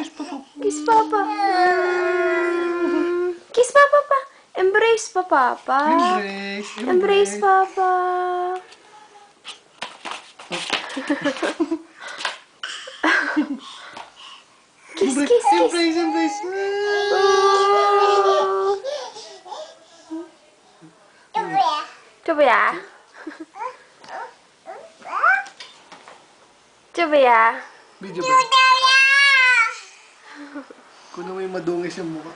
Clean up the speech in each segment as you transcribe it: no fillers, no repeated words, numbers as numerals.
kiss papa. Kiss Papa. Kiss Papa pa. Embrace pa, Papa. Embrace. Embrace, Papa. Kiss, Embrace, kiss, kiss. embrace, embrace. Oh. Coba ya. Coba ya. Video ba? Kuno mo yung madungis yung mukha.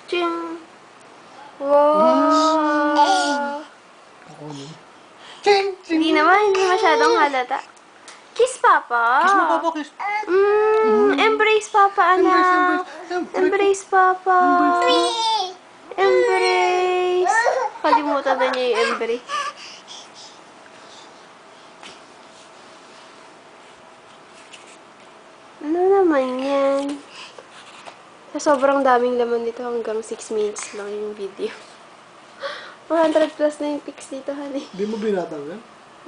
Ching. Wow. Ako nun. Ching! Ching! Hindi naman, hindi masyadong halata. Kiss, Papa. Kiss mo, papa, kiss. Embrace, Papa, anak. Embrace, Papa. Embrace. Kalimutan na niya yung embrace. Ano naman yan? Sa sobrang daming laman dito, hanggang 6 minutes lang yung video. 100 plus na yung pics dito, honey. Hindi mo binatanggal?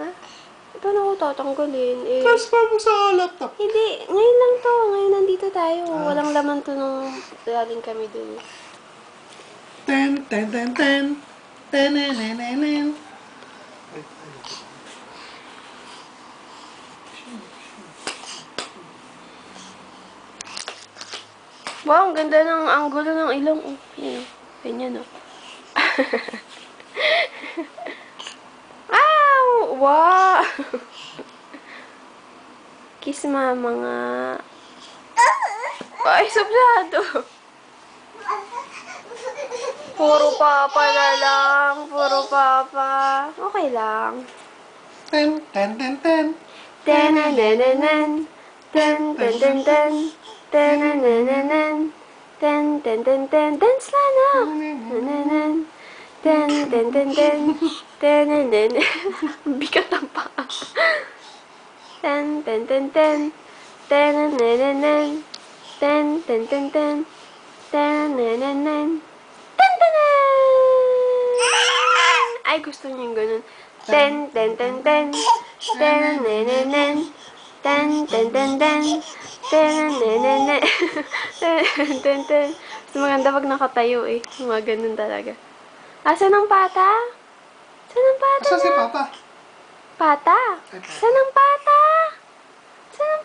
Ha? Paano ko tatanggalin? Eh, Transfer mo sa laptop. hindi. Ngayon lang to. Ngayon nandito tayo. Walang laman to nung daling kami dun. Ten, ten, ten, ten. Ten, ten, ten, ten, ten. Wow, ang ganda ng angulo ng ilong. Oh, yun. Ganyan, oh. Wow! Kiss mama nga. Ay, sublado. Puro papa na lang. Puro papa. Okay lang. Ten, ten, ten, ten. Ten-a-na-na-nan. Ten-ten-ten-ten. Ten-a-na-na-nan. Ten-ten-ten-ten. Dance na na. Na-na-nan. Ten-ten-ten-ten. Ten-ten-ten. Bigat ang paa. Ten-ten-ten-ten. Ten-a-na-na-nan. Ten-ten-ten-ten. Ten-a-na-nan. Ten-ten-ten! Ay, gusto niyo yung ganun. Ten-ten-ten-ten. Ten-a-na-na-nan. Ten-ten-ten-ten. Ten-a-na-na-nan. Ten-ten-ten. Mas maganda pag nakatayo eh. Mga ganun talaga. Asan ang pata? Saan ang pata Asan si na? papa? Pata? Saan ang pata? Saan ang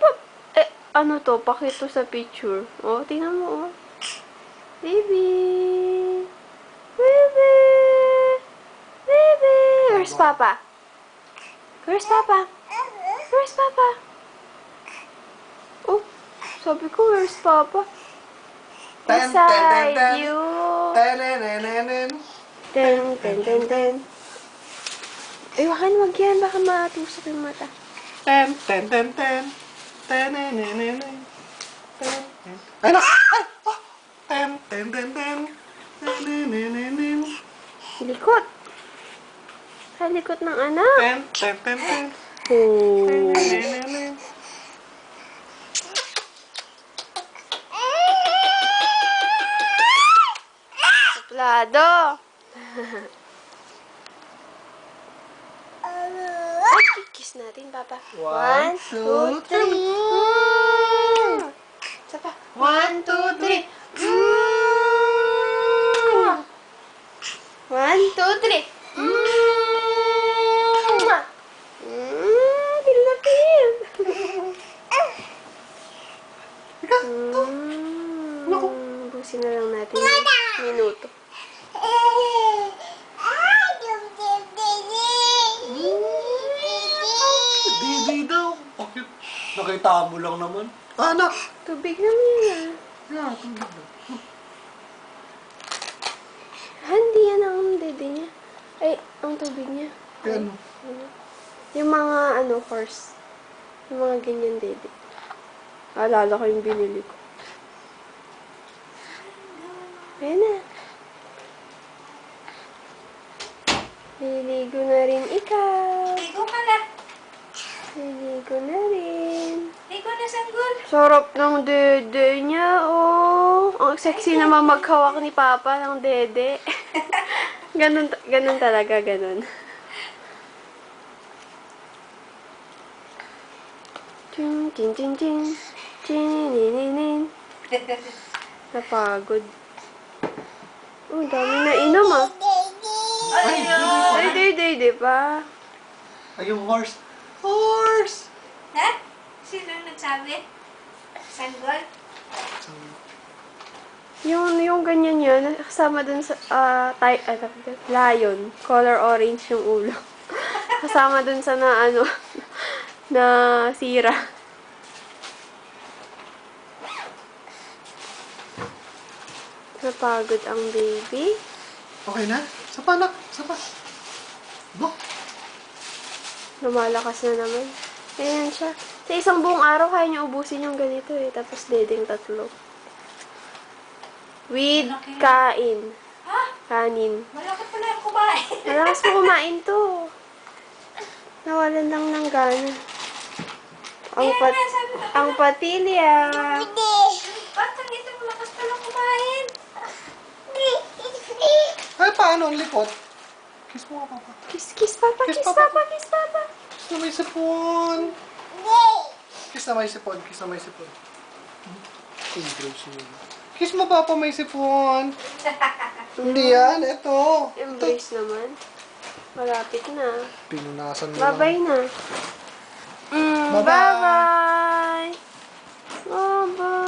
eh, ano to? Pakito sa picture. Oh, tingnan mo, oh. Baby! Baby! Baby! Where's Papa? Where's Papa? Where's Papa? Oh, sabi ko, where's Papa? Ten, ten, ten, Beside ten. you. Ten, ten, ten, ten. Ten, ten, ten, ten. Ay, wag yan. Baka matusok yung mata. Ten, ten, ten, ten. Ten, ten, ten, ten, ten. Ten, ten. Ay, na! Ay! Oh! Ten, ten, ten, ten. Ten, ten, ten, ten, ten. Likot. Sa likot ng anak. Ten, ten, ten, ten. Oh. Ten, ten, ten, ten. Suplado. Ay, kiss natin, Papa. 1, 2, 3. Isa pa. 1, 2, 3. 1, 2, 3. Pil na pil. Busin na lang natin yung minuto. Didi daw. Bakit? Nakita mo lang naman. Anak! Tubig naman yan, Yeah, tubig daw. Hindi yan ang dede niya. Ay, ang tubig niya. Ano? Yung mga, horse. Yung mga ganyan dede. Alala ko yung binili ko. Ayan na. Liligo na rin ikaw. Ligo ka na. Liligo na rin. Ligo na, Sanggol. Sarap ng dede niya, oh. Ang sexy naman maghawak ni Papa ng dede. ganun talaga, ganun. Ching, ching, ching, ching. Ching, nin, nin, nin. Napagod. Oh, dami na inom ah. Ay, Di pa. Ay, yung horse. Horse! Ha? Sino nagsabi? Sanggol? Yung ganyan yan, kasama dun sa, lion. Color orange yung ulo. Kasama dun sa na, na sira. Napagod ang baby. Okay na? Sapa, anak. Sapa. Bo. Lumalakas na naman. Ayan siya. Sa isang buong araw, kaya niya ubusin yung ganito eh. Tapos dedeng tatlo. With kain. Ha? Kanin. Malaki pala yung kumain. Malakas mo kumain to. Nawalan lang ng gana. Ang patilya. Ba't ang ito malakas pala kumain? Ay, paano ang likot? Kiss mo ka, papa. Kiss, kiss, papa, Kiss, kiss, papa. papa, kiss, papa. Kiss na may sipon. Kiss na may sipon. Kiss na may sipon. Embrace mo. Kiss mo, papa, may sipon. Hindi yan. Ito. Embrace naman. Malapit na. Pinunasan mo Bye-bye lang. na. Bye-bye. Bye-bye. Bye-bye.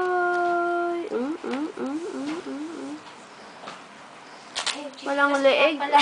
Walang leeg.